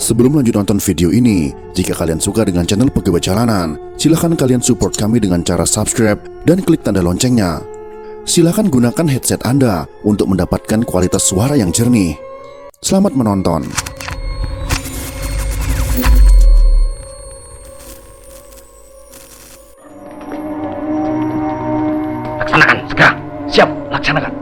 Sebelum lanjut nonton video ini, jika kalian suka dengan channel Pegawai Jalanan, silahkan kalian support kami dengan cara subscribe dan klik tanda loncengnya. Silahkan gunakan headset Anda untuk mendapatkan kualitas suara yang jernih. Selamat menonton. Laksanakan, segera. Siap, laksanakan.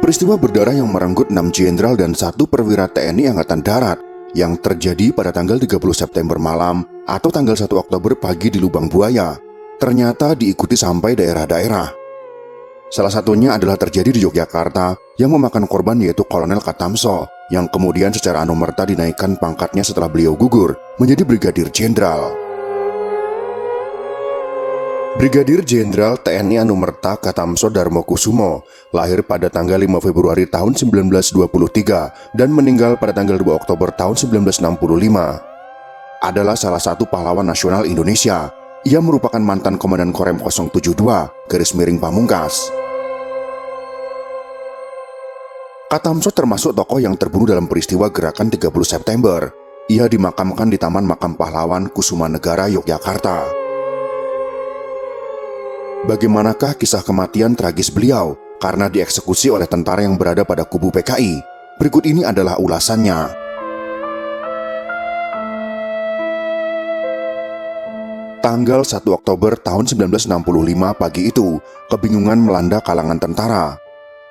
Peristiwa berdarah yang merenggut 6 jenderal dan 1 perwira TNI Angkatan Darat yang terjadi pada tanggal 30 September malam atau tanggal 1 Oktober pagi di Lubang Buaya ternyata diikuti sampai daerah-daerah. Salah satunya adalah terjadi di Yogyakarta yang memakan korban yaitu Kolonel Katamso yang kemudian secara anumerta dinaikkan pangkatnya setelah beliau gugur menjadi Brigadir Jenderal. Brigadir Jenderal TNI Anumerta Katamso Darmokusumo lahir pada tanggal 5 Februari tahun 1923 dan meninggal pada tanggal 2 Oktober tahun 1965. Adalah salah satu pahlawan nasional Indonesia. Ia merupakan mantan Komandan Korem 072 _Pamungkas. Katamso termasuk tokoh yang terbunuh dalam peristiwa Gerakan 30 September. Ia dimakamkan di Taman Makam Pahlawan Kusumanegara, Yogyakarta. Bagaimanakah kisah kematian tragis beliau karena dieksekusi oleh tentara yang berada pada kubu PKI? Berikut ini adalah ulasannya. Tanggal 1 Oktober tahun 1965 pagi itu, kebingungan melanda kalangan tentara.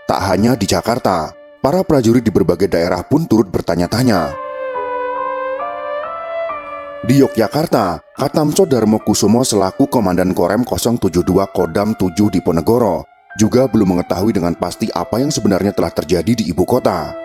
Tak hanya di Jakarta, para prajurit di berbagai daerah pun turut bertanya-tanya. Di Yogyakarta, Katamso Darmokusumo selaku Komandan Korem 072 Kodam 7 Diponegoro juga belum mengetahui dengan pasti apa yang sebenarnya telah terjadi di ibu kota.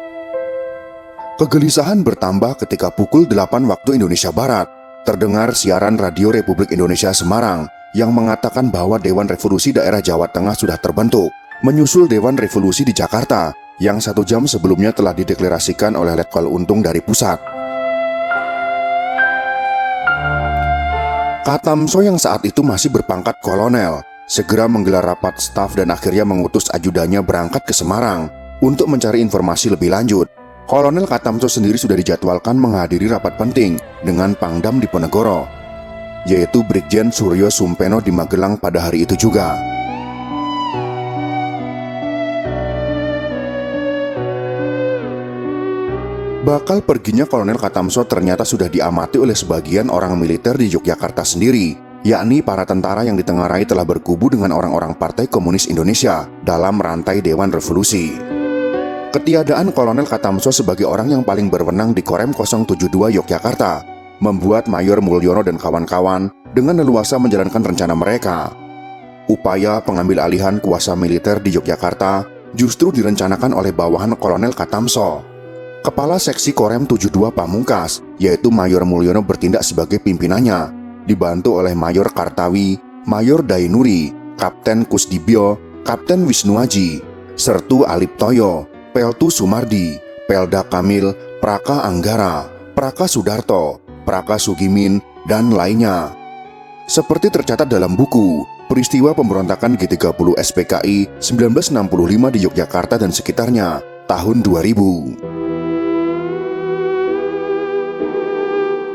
Kegelisahan bertambah ketika pukul 8 waktu Indonesia Barat terdengar siaran Radio Republik Indonesia Semarang yang mengatakan bahwa Dewan Revolusi Daerah Jawa Tengah sudah terbentuk, menyusul Dewan Revolusi di Jakarta yang 1 jam sebelumnya telah dideklarasikan oleh Letkol Untung dari pusat. Katamso yang saat itu masih berpangkat kolonel segera menggelar rapat staf dan akhirnya mengutus ajudannya berangkat ke Semarang untuk mencari informasi lebih lanjut. Kolonel Katamso sendiri sudah dijadwalkan menghadiri rapat penting dengan Pangdam Diponegoro, yaitu Brigjen Suryo Sumpeno di Magelang pada hari itu juga. Bakal perginya Kolonel Katamso ternyata sudah diamati oleh sebagian orang militer di Yogyakarta sendiri, yakni para tentara yang ditengarai telah berkubu dengan orang-orang Partai Komunis Indonesia dalam rantai Dewan Revolusi. Ketiadaan Kolonel Katamso sebagai orang yang paling berwenang di Korem 072 Yogyakarta membuat Mayor Mulyono dan kawan-kawan dengan leluasa menjalankan rencana mereka. Upaya pengambil alihan kuasa militer di Yogyakarta justru direncanakan oleh bawahan Kolonel Katamso. Kepala Seksi Korem 72 Pamungkas, yaitu Mayor Mulyono bertindak sebagai pimpinannya, dibantu oleh Mayor Kartawi, Mayor Dainuri, Kapten Kusdibyo, Kapten Wisnuaji, Sertu Aliptoyo, Peltu Sumardi, Pelda Kamil, Praka Anggara, Praka Sudarto, Praka Sugimin, dan lainnya. Seperti tercatat dalam buku Peristiwa Pemberontakan G30 SPKI 1965 di Yogyakarta dan sekitarnya, tahun 2000.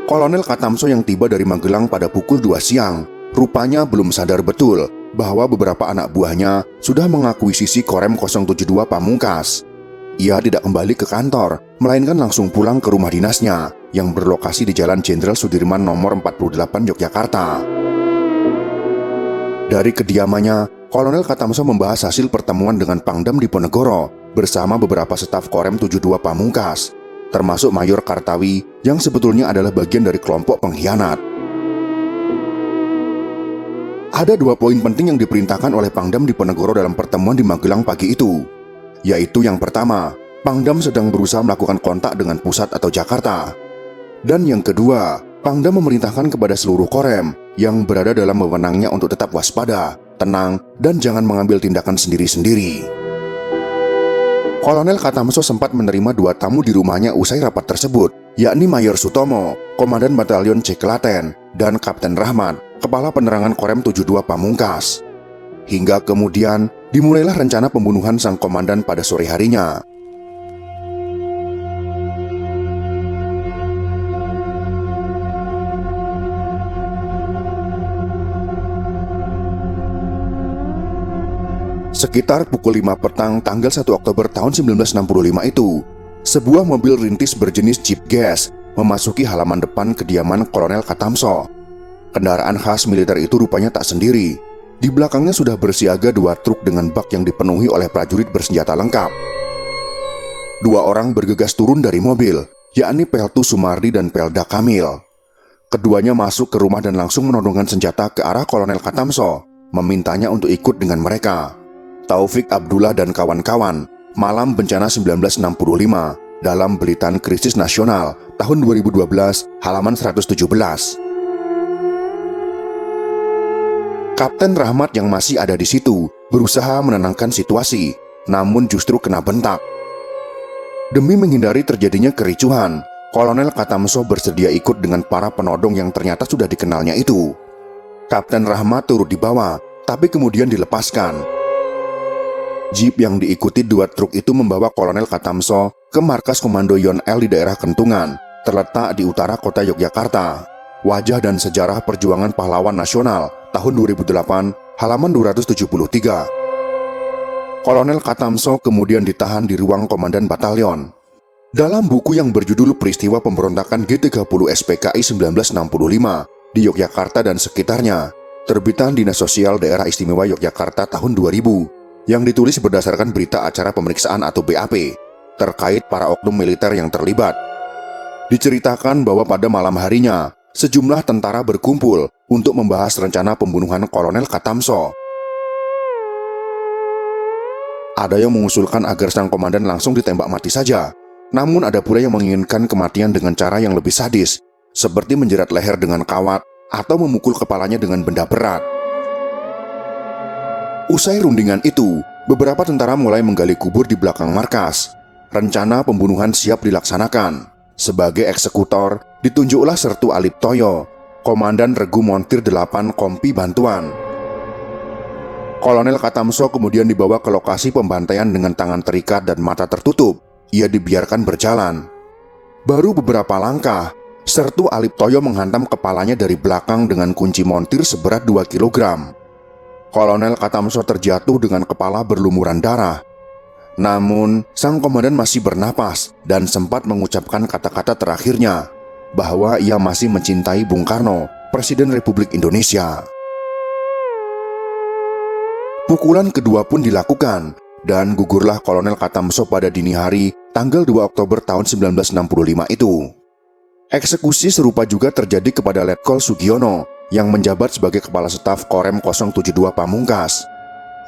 Kolonel Katamso yang tiba dari Magelang pada pukul 2 siang, rupanya belum sadar betul bahwa beberapa anak buahnya sudah mengakuisisi Korem 072 Pamungkas. Ia tidak kembali ke kantor, melainkan langsung pulang ke rumah dinasnya yang berlokasi di Jalan Jenderal Sudirman nomor 48 Yogyakarta. Dari kediamannya, Kolonel Katamso membahas hasil pertemuan dengan Pangdam Diponegoro bersama beberapa staf Korem 72 Pamungkas, termasuk Mayor Kartawi yang sebetulnya adalah bagian dari kelompok pengkhianat. Ada 2 poin penting yang diperintahkan oleh Pangdam Diponegoro dalam pertemuan di Magelang pagi itu, yaitu yang pertama, Pangdam sedang berusaha melakukan kontak dengan pusat atau Jakarta. Dan yang kedua, Pangdam memerintahkan kepada seluruh Korem yang berada dalam wewenangnya untuk tetap waspada, tenang, dan jangan mengambil tindakan sendiri-sendiri. Kolonel Katamso sempat menerima 2 tamu di rumahnya usai rapat tersebut, yakni Mayor Sutomo, Komandan Batalion C Klaten, dan Kapten Rahmat, Kepala Penerangan Korem 72 Pamungkas. Hingga kemudian dimulailah rencana pembunuhan sang komandan pada sore harinya. Sekitar pukul 5 petang tanggal 1 Oktober tahun 1965 itu, sebuah mobil rintis berjenis Jeep gas memasuki halaman depan kediaman Kolonel Katamso. Kendaraan khas militer itu rupanya tak sendiri. Di belakangnya sudah bersiaga 2 truk dengan bak yang dipenuhi oleh prajurit bersenjata lengkap. 2 orang bergegas turun dari mobil, yakni Peltu Sumardi dan Pelda Kamil. Keduanya masuk ke rumah dan langsung menodongkan senjata ke arah Kolonel Katamso, memintanya untuk ikut dengan mereka. Taufik Abdullah dan kawan-kawan, Malam Bencana 1965, dalam Belitan Krisis Nasional, tahun 2012, halaman 117. Kapten Rahmat yang masih ada di situ berusaha menenangkan situasi, namun justru kena bentak. Demi menghindari terjadinya kericuhan, Kolonel Katamso bersedia ikut dengan para penodong yang ternyata sudah dikenalnya itu. Kapten Rahmat turut dibawa, tapi kemudian dilepaskan. Jeep yang diikuti 2 truk itu membawa Kolonel Katamso ke markas Komando Yon L di daerah Kentungan, terletak di utara kota Yogyakarta. Wajah dan sejarah perjuangan pahlawan nasional, tahun 2008, halaman 273. Kolonel Katamso kemudian ditahan di ruang komandan batalion. Dalam buku yang berjudul Peristiwa Pemberontakan G30 SPKI 1965 di Yogyakarta dan sekitarnya, terbitan Dinas Sosial Daerah Istimewa Yogyakarta tahun 2000, yang ditulis berdasarkan berita acara pemeriksaan atau BAP terkait para oknum militer yang terlibat. Diceritakan bahwa pada malam harinya, sejumlah tentara berkumpul untuk membahas rencana pembunuhan Kolonel Katamso. Ada yang mengusulkan agar sang komandan langsung ditembak mati saja, namun ada pula yang menginginkan kematian dengan cara yang lebih sadis, seperti menjerat leher dengan kawat atau memukul kepalanya dengan benda berat. Usai rundingan itu, beberapa tentara mulai menggali kubur di belakang markas. Rencana pembunuhan siap dilaksanakan. Sebagai eksekutor, ditunjuklah Sertu Alip Toyo, Komandan Regu Montir 8 Kompi Bantuan. Kolonel Katamso kemudian dibawa ke lokasi pembantaian dengan tangan terikat dan mata tertutup. Ia dibiarkan berjalan. Baru beberapa langkah, Sertu Alip Toyo menghantam kepalanya dari belakang dengan kunci montir seberat 2 kilogram. Kolonel Katamso terjatuh dengan kepala berlumuran darah. Namun, sang komandan masih bernapas dan sempat mengucapkan kata-kata terakhirnya, bahwa ia masih mencintai Bung Karno, Presiden Republik Indonesia. Pukulan kedua pun dilakukan, dan gugurlah Kolonel Katamso pada dini hari tanggal 2 Oktober tahun 1965 itu. Eksekusi serupa juga terjadi kepada Letkol Sugiono, yang menjabat sebagai Kepala Staf Korem 072 Pamungkas.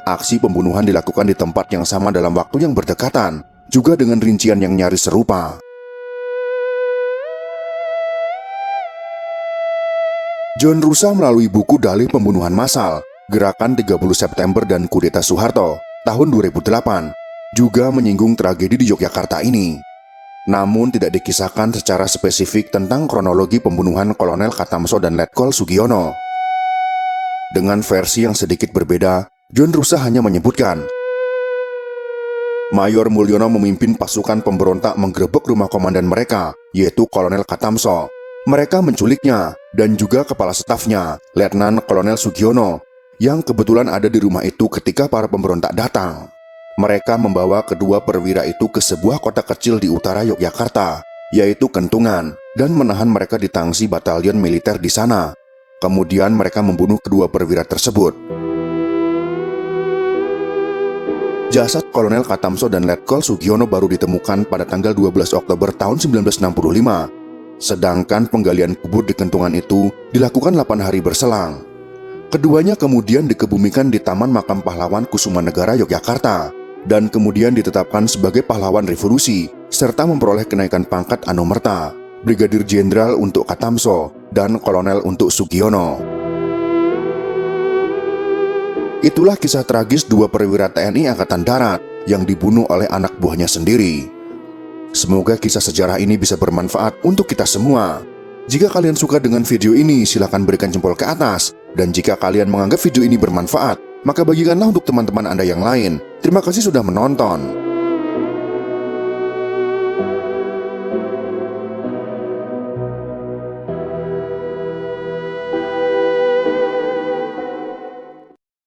Aksi pembunuhan dilakukan di tempat yang sama dalam waktu yang berdekatan, juga dengan rincian yang nyaris serupa. John Rusa melalui buku Dalih Pembunuhan Massal, Gerakan 30 September dan Kudeta Soeharto, tahun 2008, juga menyinggung tragedi di Yogyakarta ini. Namun tidak dikisahkan secara spesifik tentang kronologi pembunuhan Kolonel Katamso dan Letkol Sugiono. Dengan versi yang sedikit berbeda, John Rusa hanya menyebutkan, Mayor Mulyono memimpin pasukan pemberontak menggerebek rumah komandan mereka, yaitu Kolonel Katamso. Mereka menculiknya, dan juga kepala stafnya, Letnan Kolonel Sugiono, yang kebetulan ada di rumah itu ketika para pemberontak datang. Mereka membawa kedua perwira itu ke sebuah kota kecil di utara Yogyakarta, yaitu Kentungan, dan menahan mereka di tangsi batalion militer di sana. Kemudian mereka membunuh kedua perwira tersebut. Jasad Kolonel Katamso dan Letkol Sugiono baru ditemukan pada tanggal 12 Oktober tahun 1965. Sedangkan penggalian kubur di Kentungan itu dilakukan 8 hari berselang. Keduanya kemudian dikebumikan di Taman Makam Pahlawan Kusumanegara Yogyakarta, dan kemudian ditetapkan sebagai pahlawan revolusi, serta memperoleh kenaikan pangkat Anumerta, Brigadir Jenderal untuk Katamso, dan Kolonel untuk Sugiono. Itulah kisah tragis dua perwira TNI Angkatan Darat yang dibunuh oleh anak buahnya sendiri. Semoga kisah sejarah ini bisa bermanfaat untuk kita semua. Jika kalian suka dengan video ini, silakan berikan jempol ke atas. Dan jika kalian menganggap video ini bermanfaat, maka bagikanlah untuk teman-teman Anda yang lain. Terima kasih sudah menonton.